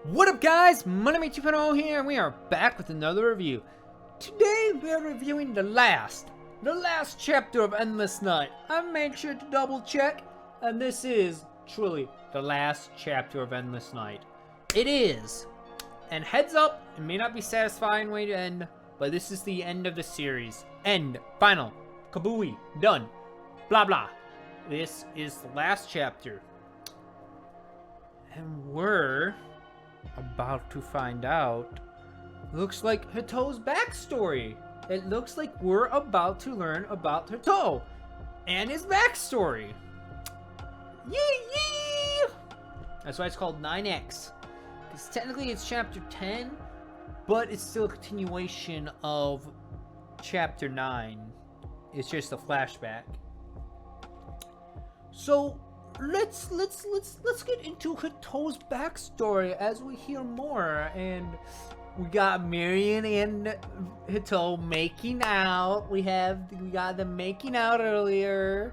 What up, guys? My name is Chipano here, and we are back with another review. Today we are reviewing the last chapter of Endless Night. I made sure to double check, and this is truly the last chapter of Endless Night. It is. And heads up, it may not be satisfying way to end, but this is the end of the series. End. Final. Kabooey. Done. Blah blah. This is the last chapter. And we're about to find out. Looks like Hito's backstory. It looks like we're about to learn about Hito and his backstory. Yee! That's why it's called 9X. Because technically it's chapter 10, but it's still a continuation of chapter 9. It's just a flashback. So let's get into Hito's backstory as we hear more. And we got Marion and Hito making out. We got them making out earlier,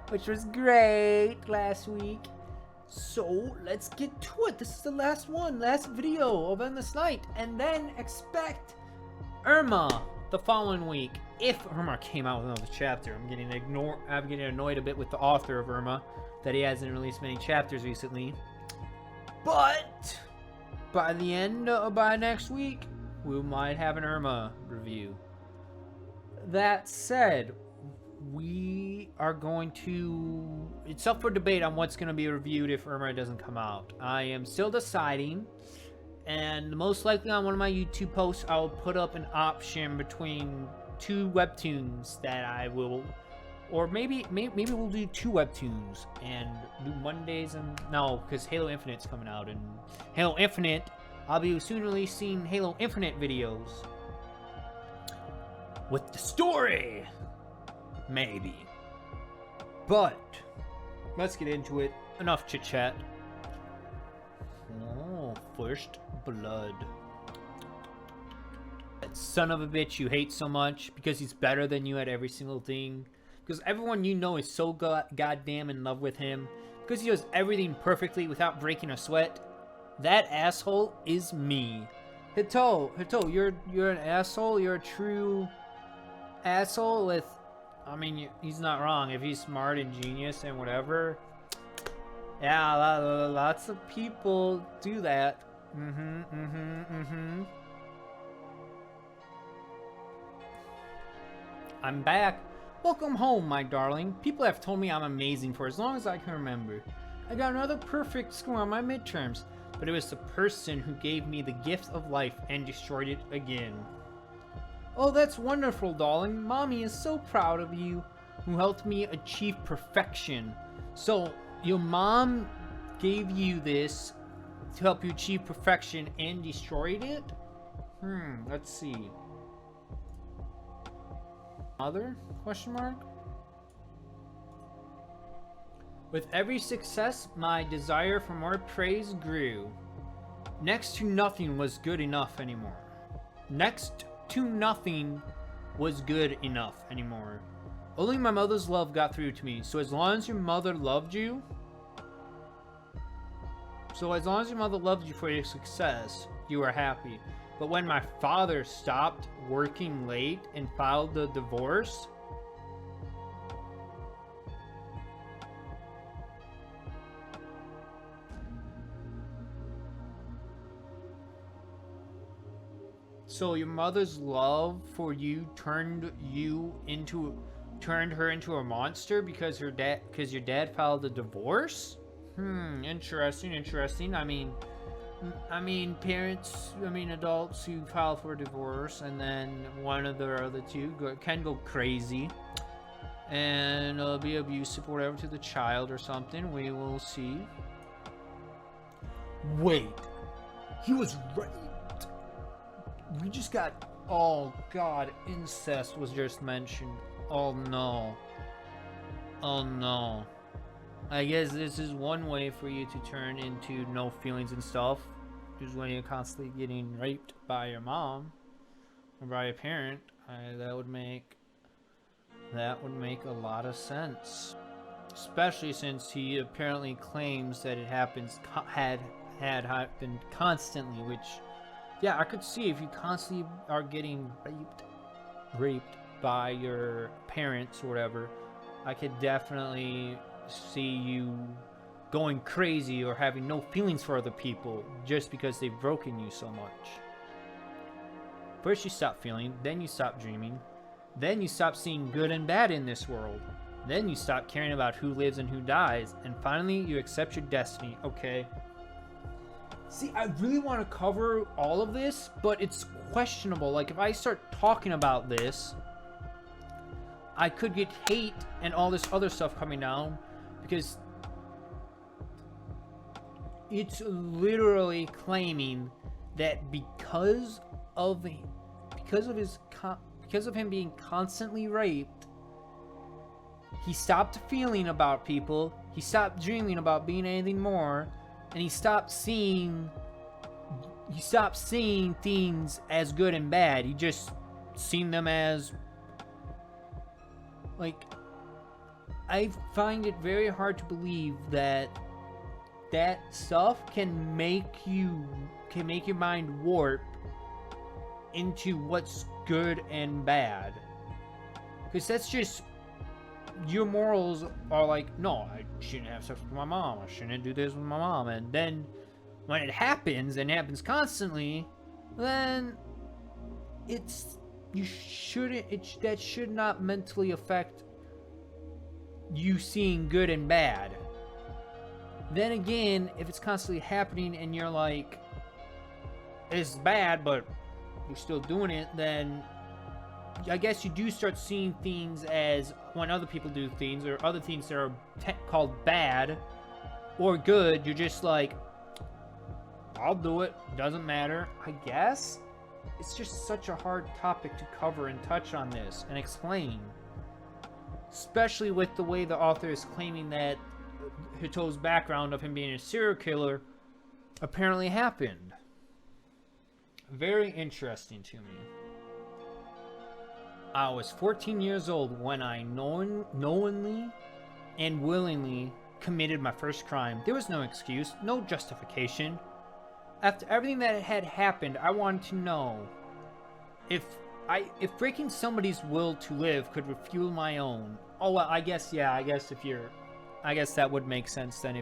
which was great last week. So let's get to it. This is the last video of Endless Night, and then expect Irma the following week. If Irma came out with another chapter. I'm getting annoyed a bit with the author of Irma that he hasn't released many chapters recently. But by next week, we might have an Irma review. That said, we are going to... It's up for debate on what's going to be reviewed if Irma doesn't come out. I am still deciding, and most likely on one of my YouTube posts, I'll put up an option between two webtoons that I will... Or maybe we'll do two webtoons and do Mondays and... No, because Halo Infinite's coming out, and Halo Infinite, I'll be soon releasing Halo Infinite videos with the story. Maybe. But let's get into it. Enough chit chat. Oh, first blood. That son of a bitch you hate so much because he's better than you at every single thing. Because everyone you know is so goddamn in love with him. Because he does everything perfectly without breaking a sweat. That asshole is me. Hito, you're an asshole. You're a true asshole with... I mean, he's not wrong. If he's smart and genius and whatever. Yeah, lots of people do that. I'm back. Welcome home, my darling. People have told me I'm amazing for as long as I can remember. I got another perfect score on my midterms, but it was the person who gave me the gift of life and destroyed it again. Oh, that's wonderful, darling. Mommy is so proud of you, who helped me achieve perfection. So, your mom gave you this to help you achieve perfection and destroyed it? Let's see. Mother? Question mark? With every success, my desire for more praise grew. Next to nothing was good enough anymore. Next to nothing was good enough anymore. Only my mother's love got through to me. So as long as your mother loved you for your success, you were happy. But when my father stopped working late and filed the divorce, so your mother's love for you turned her into a monster because your dad filed a divorce? Interesting. Adults who file for divorce and then one of the other two can go crazy and be abusive or whatever to the child or something. We will see. Wait, he was right. We just got... Oh god, incest was just mentioned. Oh no. I guess this is one way for you to turn into no feelings and stuff. Just when you're constantly getting raped by your mom or by a parent. That would make a lot of sense. Especially since he apparently claims that it had happened constantly, which, yeah, I could see if you constantly are getting raped by your parents or whatever, I could definitely see you going crazy or having no feelings for other people just because they've broken you so much. First you stop feeling, then you stop dreaming, then you stop seeing good and bad in this world. Then you stop caring about who lives and who dies, and finally you accept your destiny. Okay. See, I really want to cover all of this, but it's questionable. Like, if I start talking about this, I could get hate and all this other stuff coming down, because it's literally claiming that because of him being constantly raped, he stopped feeling about people, he stopped dreaming about being anything more, and he stopped seeing things as good and bad. He just seen them as, like, I find it very hard to believe that stuff can make your mind warp into what's good and bad. Because that's just, your morals are like, no, I shouldn't have sex with my mom, I shouldn't do this with my mom, and then when it happens, and it happens constantly, then that should not mentally affect you seeing good and bad. Then again, if it's constantly happening and you're like, it's bad, but you're still doing it, then I guess you do start seeing things as, when other people do things, or other things that are called bad or good, you're just like, I'll do it, doesn't matter. I guess it's just such a hard topic to cover and touch on this and explain, especially with the way the author is claiming that Hito's background of him being a serial killer apparently happened. Very interesting to me. I was 14 years old when I knowingly and willingly committed my first crime. There was no excuse, no justification. After everything that had happened, I wanted to know if breaking somebody's will to live could refuel my own. Oh, well, I guess that would make sense then.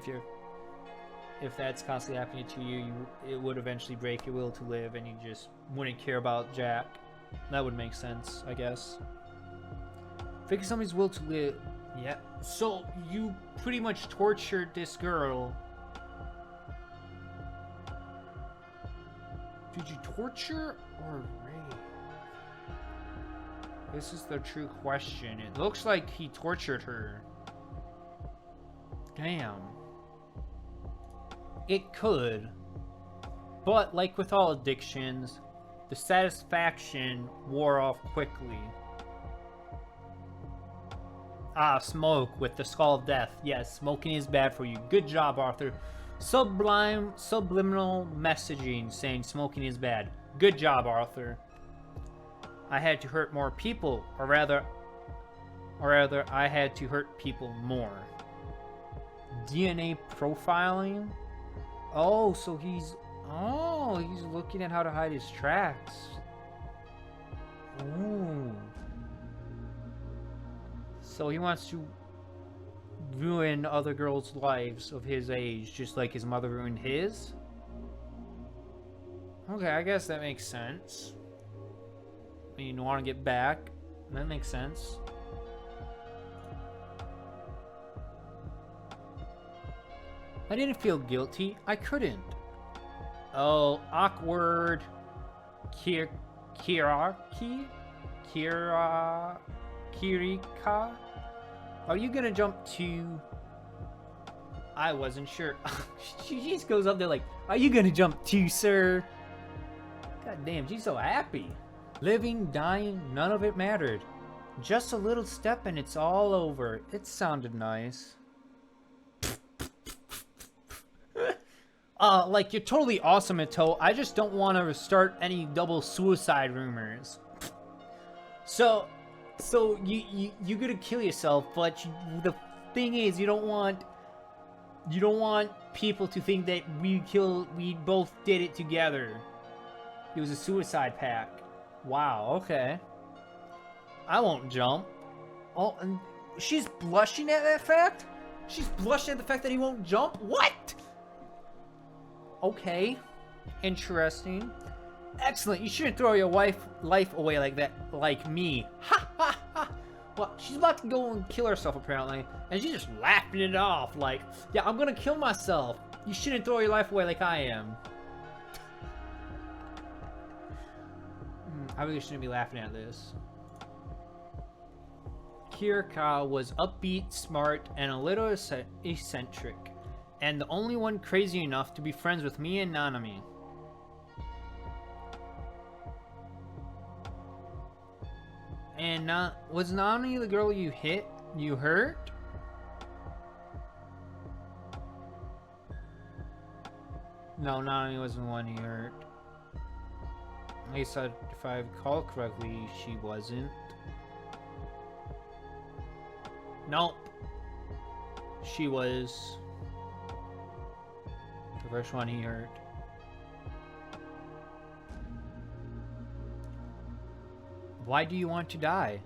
If that's constantly happening to you, it would eventually break your will to live, and you just wouldn't care about Jack. That would make sense, I guess. Breaking somebody's will to live. Yeah. So you pretty much tortured this girl. Did you torture or rape? This is the true question. It looks like he tortured her. Damn. It could. But like with all addictions, the satisfaction wore off quickly. Ah, smoke with the skull of death. Yes, smoking is bad for you. Good job, Arthur. Subliminal messaging saying smoking is bad. Good job, Arthur. I had to hurt more people, or rather I had to hurt people more. DNA profiling? Oh, so he's looking at how to hide his tracks. Ooh. So he wants to ruin other girls' lives of his age, just like his mother ruined his? Okay, I guess that makes sense. I mean, you want to get back. That makes sense. I didn't feel guilty. I couldn't. Oh, awkward. Kirika? Are you gonna jump to... I wasn't sure. She just goes up there like, are you gonna jump to, sir? God damn, she's so happy. Living, dying, none of it mattered. Just a little step and it's all over. It sounded nice. Like, you're totally awesome, Ito. I just don't want to start any double suicide rumors. So you're gonna kill yourself, but the thing is, you don't want You don't want people to think that we both did it together. It was a suicide pact. Wow, okay. I won't jump. Oh, and she's blushing at that fact? She's blushing at the fact that he won't jump? What? Okay. Interesting. Excellent. You shouldn't throw your life away like that, like me. Ha ha ha. Well, she's about to go and kill herself apparently, and she's just laughing it off like, yeah, I'm gonna kill myself. You shouldn't throw your life away like I am. I really shouldn't be laughing at this. Kirika was upbeat, smart, and a little eccentric, and the only one crazy enough to be friends with me and Nanami. And was Nanami the girl you hurt? No, Nanami wasn't the one you hurt. At least if I recall correctly, she wasn't. Nope. She was the first one he hurt. Why do you want to die?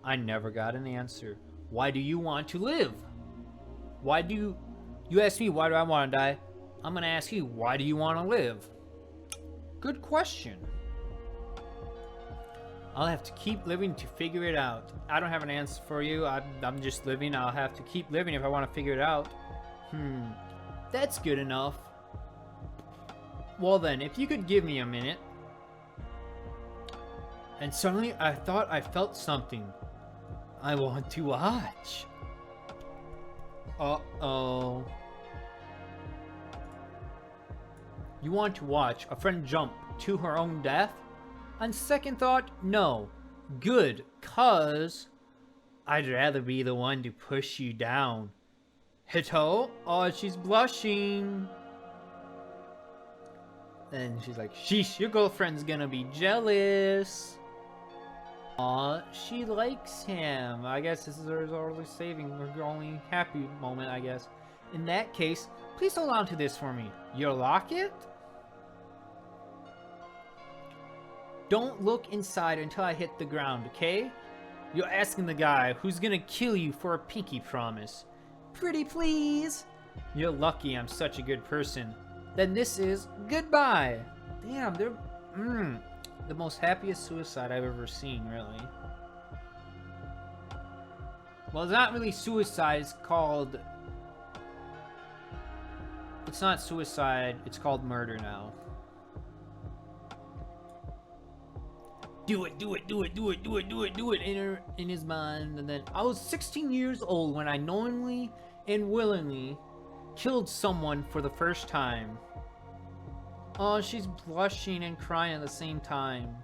I never got an answer. Why do you want to live? Why do you ask me why do I want to die? I'm gonna ask you, why do you want to live? Good question. I'll have to keep living to figure it out. I don't have an answer for you. I'm just living. I'll have to keep living if I want to figure it out. That's good enough. Well then, if you could give me a minute. And suddenly I thought I felt something. I want to watch. Uh-oh. You want to watch a friend jump to her own death? On second thought, no. Good, 'cause I'd rather be the one to push you down. Hito? Oh, she's blushing. And she's like, sheesh, your girlfriend's gonna be jealous. Aw, she likes him. I guess this is her only saving, her only happy moment, I guess. In that case, please hold on to this for me. Your locket? Don't look inside until I hit the ground, okay? You're asking the guy who's gonna kill you for a pinky promise. Pretty please? You're lucky I'm such a good person. Then this is goodbye. Damn, they're the most happiest suicide I've ever seen, really. Well, it's not really suicide, it's called... It's not suicide, it's called murder now. Do it, do it, do it, do it, do it, do it, do it in his mind. And then I was 16 years old when I knowingly and willingly killed someone for the first time. Oh, she's blushing and crying at the same time.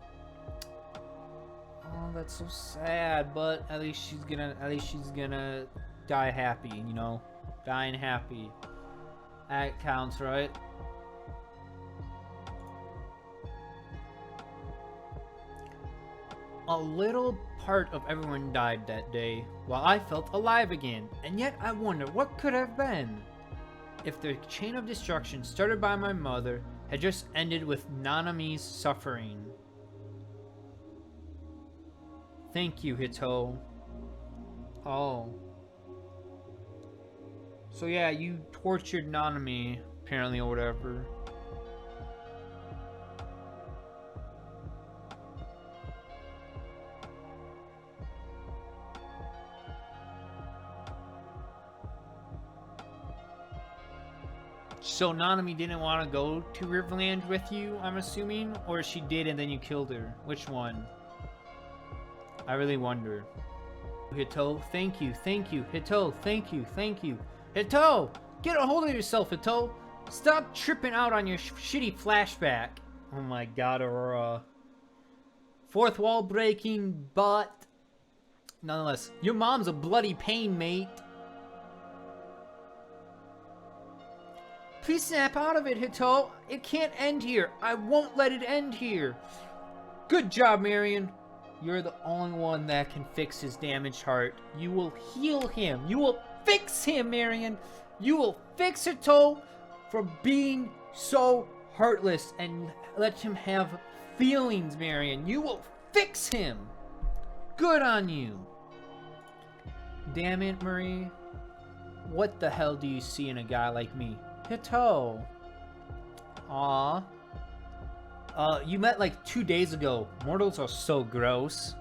Oh, that's so sad, but at least she's gonna die happy, you know? Dying happy. That counts, right? A little part of everyone died that day, while I felt alive again, and yet I wonder what could have been. If the chain of destruction started by my mother had just ended with Nanami's suffering. Thank you, Hito. Oh. So yeah, you tortured Nanami, apparently, or whatever. So Nanami didn't want to go to Riverland with you, I'm assuming? Or she did and then you killed her? Which one? I really wonder. Hito, thank you, thank you. Hito, thank you, thank you. Hito! Get a hold of yourself, Hito! Stop tripping out on your shitty flashback. Oh my god, Aurora. Fourth wall breaking, but... Nonetheless, your mom's a bloody pain, mate. Please snap out of it, Hito. It can't end here. I won't let it end here. Good job, Marion. You're the only one that can fix his damaged heart. You will heal him. You will fix him, Marion. You will fix Hito for being so heartless and let him have feelings, Marion. You will fix him. Good on you. Damn it, Marie. What the hell do you see in a guy like me? Hito. Aw. You met like 2 days ago. Mortals are so gross.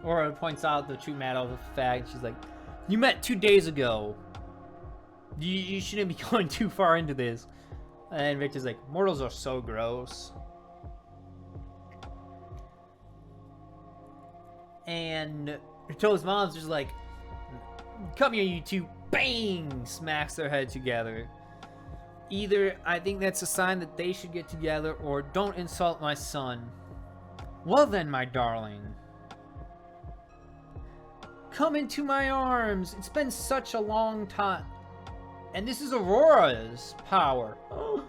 Aura points out the true matter of the fact. She's like, you met 2 days ago. You shouldn't be going too far into this. And Victor's like, mortals are so gross. And Hito's mom's just like, come here, you two. Bang! Smacks their head together. Either I think that's a sign that they should get together, or don't insult my son. Well then, my darling. Come into my arms. It's been such a long time. And this is Aurora's power. Oh,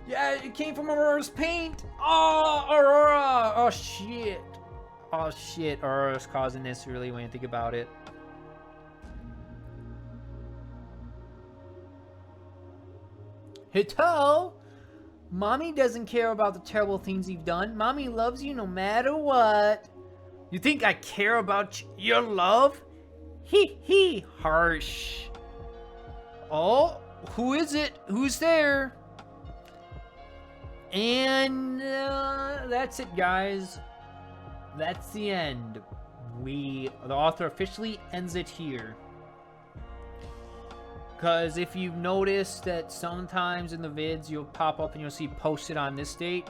yeah, it came from Aurora's paint. Oh, Aurora. Oh, shit. Oh, shit. Aurora's causing this, really, when you think about it. Hito, Mommy doesn't care about the terrible things you've done. Mommy loves you no matter what. You think I care about your love? Hee hee, harsh. Oh, who is it? Who's there? And that's it, guys. That's the end. The author officially ends it here. Because if you've noticed that sometimes in the vids you'll pop up and you'll see posted on this date.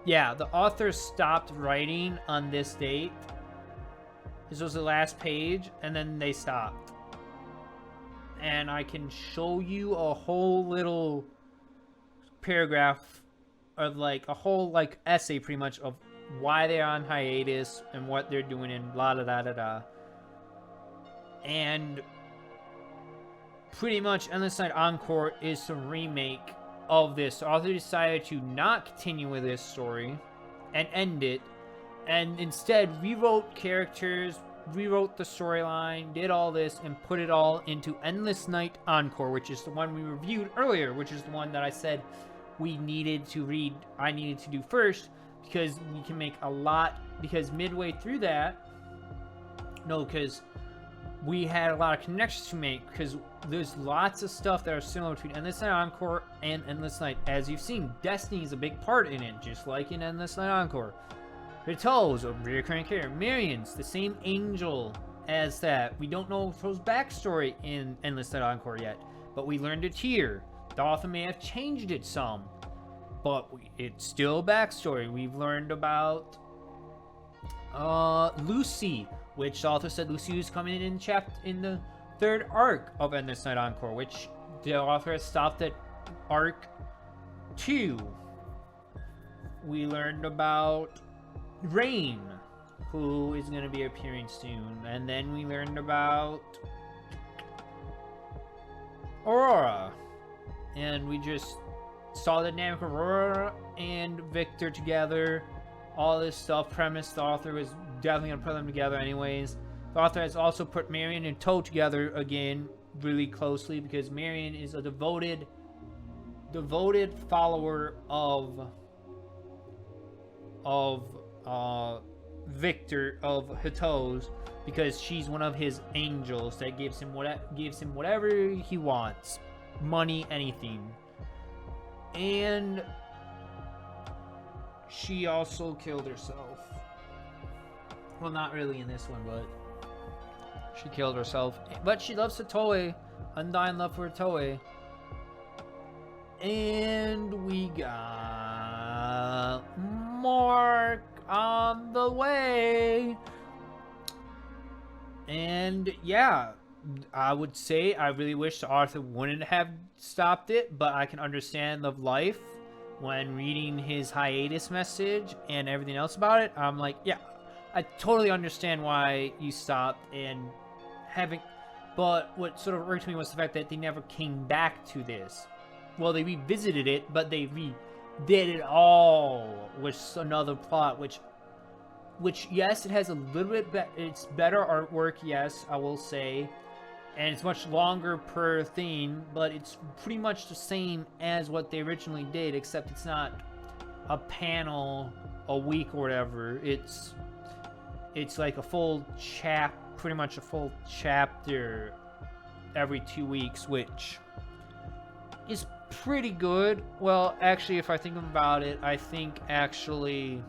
Yeah, the author stopped writing on this date. This was the last page, and then they stopped. And I can show you a whole little paragraph of like a whole like essay pretty much of why they're on hiatus and what they're doing and blah da da da da. And pretty much Endless Night Encore is a remake of this. The author decided to not continue with this story and end it, and instead rewrote characters, rewrote the storyline, did all this, and put it all into Endless Night Encore, which is the one we reviewed earlier, which is the one that I said we needed to read, I needed to do first, because we can make a lot, because midway through that, because we had a lot of connections to make, because there's lots of stuff that are similar between Endless Night Encore and Endless Night. As you've seen, Destiny is a big part in it, just like in Endless Night Encore. Hito's a recurring character. Marion's the same angel as that. We don't know Hito's backstory in Endless Night Encore yet, but we learned it here. The author may have changed it some, but it's still a backstory. We've learned about Lucy, which the author said Lucy was coming in the third arc of Endless Night Encore, which the author has stopped at arc 2. We learned about Rain, who is going to be appearing soon, and then we learned about Aurora, and we just saw the dynamic of Aurora and Victor together. All this stuff, premise, the author was definitely going to put them together anyways. The author has also put Marion and Toe together again really closely, because Marion is a devoted follower of Victor, of Hito's, because she's one of his angels that gives him whatever he wants, money, anything. And she also killed herself. Well, not really in this one, but she killed herself. But she loves Hitoe, undying love for Hitoe. And we got Mark on the way. And yeah, I would say I really wish the author wouldn't have stopped it, but I can understand the life when reading his hiatus message and everything else about it. I'm like, yeah, I totally understand why you stopped and having, but what sort of irked me was the fact that they never came back to this. Well, they revisited it, but they redid it all with another plot, which yes, it has a little bit it's better artwork, yes, I will say. and it's much longer per theme, but it's pretty much the same as what they originally did, except it's not a panel a week or whatever. It's like a full pretty much a full chapter every 2 weeks, which is pretty good. Well, actually, if I think about it, I think actually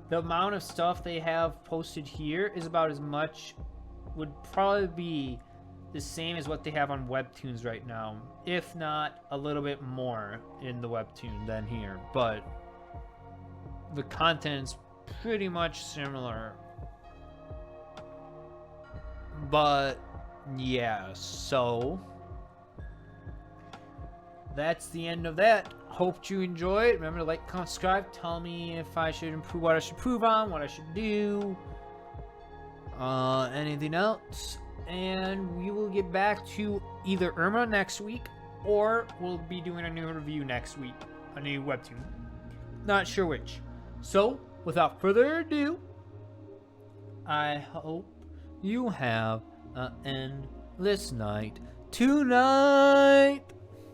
the amount of stuff they have posted here is about as much, would probably be the same as what they have on Webtoons right now, if not a little bit more in the Webtoon than here, but the content's pretty much similar. But yeah, so that's the end of that. Hope you enjoyed. Remember to like, comment, subscribe. Tell me if I should improve, what I should improve on, what I should do, anything else. And we will get back to either Irma next week, or we'll be doing a new review next week, a new Webtoon. Not sure which. So, without further ado, I hope you have an endless night tonight.